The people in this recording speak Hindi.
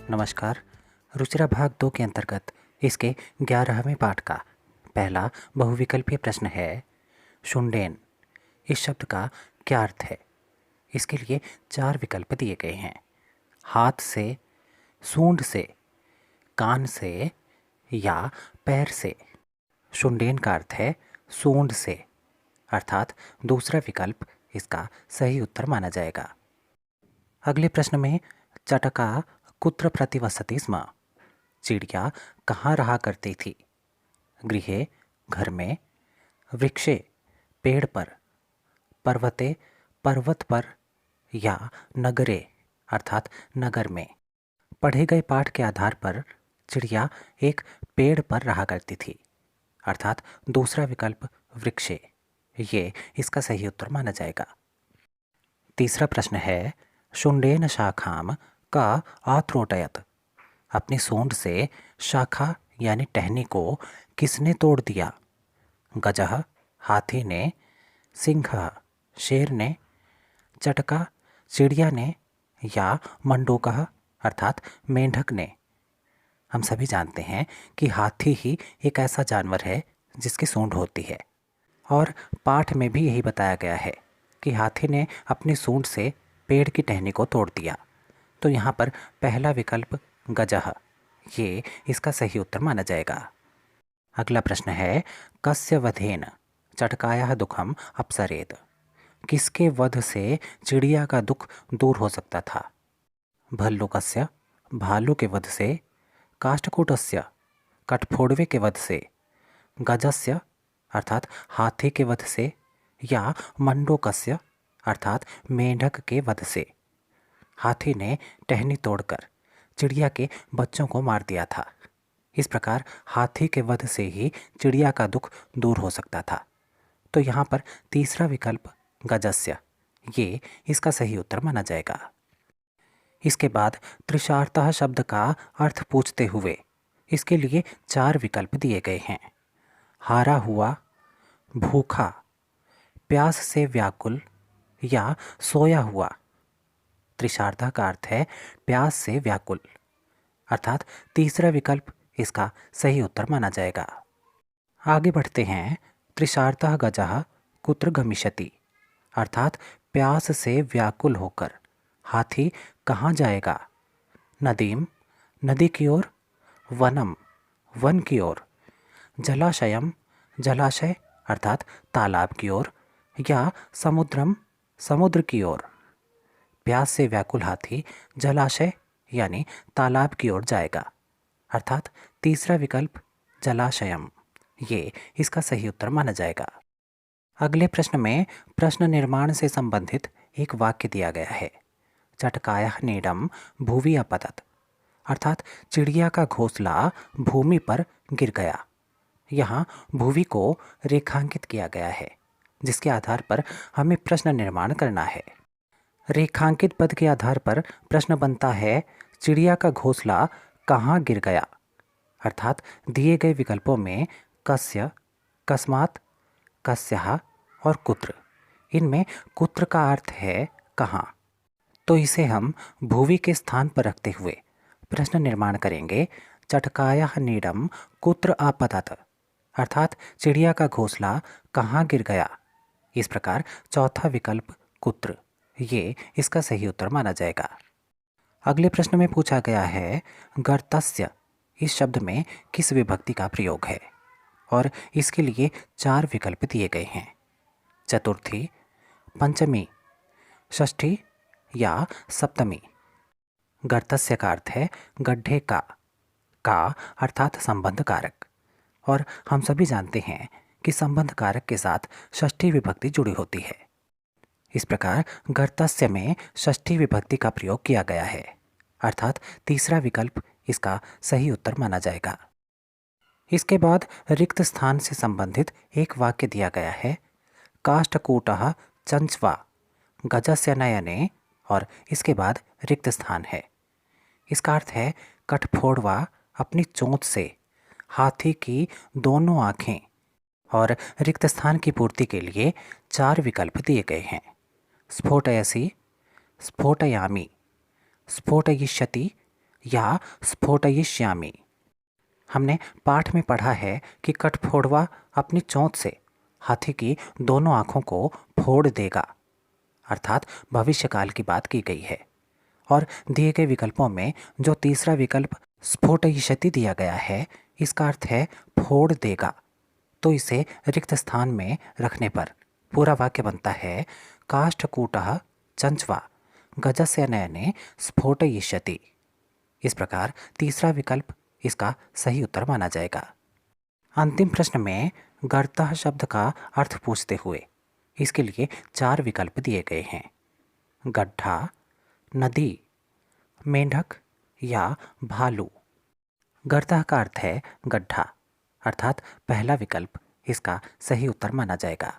नमस्कार। रुचिरा भाग 2 के अंतर्गत इसके 11वें पाठ का पहला बहुविकल्पीय प्रश्न है, शुंडेन इस शब्द का क्या अर्थ है। इसके लिए 4 विकल्प दिए गए हैं। हाथ से, सूंड से, कान से या पैर से। शुंडेन का अर्थ है सूंड से, अर्थात दूसरा विकल्प इसका सही उत्तर माना जाएगा। अगले प्रश्न में चटका कुत्र प्रतिवसति स्म, चिड़िया कहाँ रहा करती थी। गृहे घर में, वृक्षे पेड़ पर, पर्वते पर्वत पर या नगरे अर्थात नगर में। पढ़े गए पाठ के आधार पर चिड़िया एक पेड़ पर रहा करती थी, अर्थात दूसरा विकल्प वृक्षे, ये इसका सही उत्तर माना जाएगा। तीसरा प्रश्न है, शुंडेन शाखाम का आत्रोटयत, अपनी सूंड से शाखा यानी टहनी को किसने तोड़ दिया। गजह हाथी ने, सिंह शेर ने, चटका चिड़िया ने या मंडूकः अर्थात मेंढक ने। हम सभी जानते हैं कि हाथी ही एक ऐसा जानवर है जिसकी सूंड होती है, और पाठ में भी यही बताया गया है कि हाथी ने अपनी सूंड से पेड़ की टहनी को तोड़ दिया। तो यहाँ पर पहला विकल्प गजः, ये इसका सही उत्तर माना जाएगा। अगला प्रश्न है, कस्य वधेन चटकाया दुखम अपसरेत, किसके वध से चिड़िया का दुख दूर हो सकता था। भल्लुकस्य भालू के वध से, काष्ठकूटस्य कठफोड़वे के वध से, गजस्य अर्थात हाथी के वध से या मंडूकस्य अर्थात मेंढक के वध से। हाथी ने टहनी तोड़कर चिड़िया के बच्चों को मार दिया था। इस प्रकार हाथी के वध से ही चिड़िया का दुख दूर हो सकता था। तो यहाँ पर तीसरा विकल्प गजस्य, ये इसका सही उत्तर माना जाएगा। इसके बाद तृषार्तः शब्द का अर्थ पूछते हुए इसके लिए 4 विकल्प दिए गए हैं। हारा हुआ, भूखा, प्यास से व्याकुल या सोया हुआ। तृषार्धा का अर्थ है प्यास से व्याकुल, अर्थात तीसरा विकल्प इसका सही उत्तर माना जाएगा। आगे बढ़ते हैं। तृषार्तः गजः कुत्र गमिष्यति, अर्थात प्यास से व्याकुल होकर हाथी कहाँ जाएगा। नदीम नदी की ओर, वनम वन की ओर, जलाशयम जलाशय अर्थात तालाब की ओर या समुद्रम समुद्र की ओर। प्यास से व्याकुल हाथी जलाशय यानी तालाब की ओर जाएगा, अर्थात तीसरा विकल्प जलाशयम, ये इसका सही उत्तर माना जाएगा। अगले प्रश्न में प्रश्न निर्माण से संबंधित एक वाक्य दिया गया है। चटकायः नीडम भुवि अपतत, अर्थात चिड़िया का घोंसला भूमि पर गिर गया। यहाँ भुवि को रेखांकित किया गया है, जिसके आधार पर हमें प्रश्न निर्माण करना है। रेखांकित पद के आधार पर प्रश्न बनता है, चिड़िया का घोंसला कहाँ गिर गया, अर्थात दिए गए विकल्पों में कस्य, कस्मात्, कस्यः और कुत्र। इनमें कुत्र का अर्थ है कहाँ, तो इसे हम भुवि के स्थान पर रखते हुए प्रश्न निर्माण करेंगे। चटकायः नीडम कुत्र आपतत, अर्थात चिड़िया का घोंसला कहाँ गिर गया। इस प्रकार चौथा विकल्प कुत्र, ये इसका सही उत्तर माना जाएगा। अगले प्रश्न में पूछा गया है, गर्तस्य इस शब्द में किस विभक्ति का प्रयोग है, और इसके लिए 4 विकल्प दिए गए हैं। चतुर्थी, पंचमी, षष्ठी या सप्तमी। गर्तस्य का अर्थ है गड्ढे का अर्थात संबंध कारक, और हम सभी जानते हैं कि संबंध कारक के साथ षष्ठी विभक्ति जुड़ी होती है। इस प्रकार गर्तस्य में षष्ठी विभक्ति का प्रयोग किया गया है, अर्थात तीसरा विकल्प इसका सही उत्तर माना जाएगा। इसके बाद रिक्त स्थान से संबंधित एक वाक्य दिया गया है। काष्ठकूटः चंच्वा गजस्य नयने, और इसके बाद रिक्त स्थान है। इसका अर्थ है कठफोड़वा अपनी चोंच से हाथी की दोनों आँखें, और रिक्त स्थान की पूर्ति के लिए 4 विकल्प दिए गए हैं। स्फोटयसि, स्फोटयामि, स्फोटयिष्यति या स्फोटयिष्यामि। हमने पाठ में पढ़ा है कि कठफोड़वा अपनी चोंच से हाथी की दोनों आंखों को फोड़ देगा, अर्थात भविष्यकाल की बात की गई है। और दिए गए विकल्पों में जो तीसरा विकल्प स्फोटयिष्यति दिया गया है, इसका अर्थ है फोड़ देगा। तो इसे रिक्त स्थान में रखने पर पूरा वाक्य बनता है काष्ठकूटः चंचवा गजस्य नयने स्फोटयिष्यति। इस प्रकार तीसरा विकल्प इसका सही उत्तर माना जाएगा। अंतिम प्रश्न में गर्तः शब्द का अर्थ पूछते हुए इसके लिए 4 विकल्प दिए गए हैं: गड्ढा, नदी, मेंढक या भालू। गर्तः का अर्थ है गड्ढा, अर्थात पहला विकल्प इसका सही उत्तर माना जाएगा।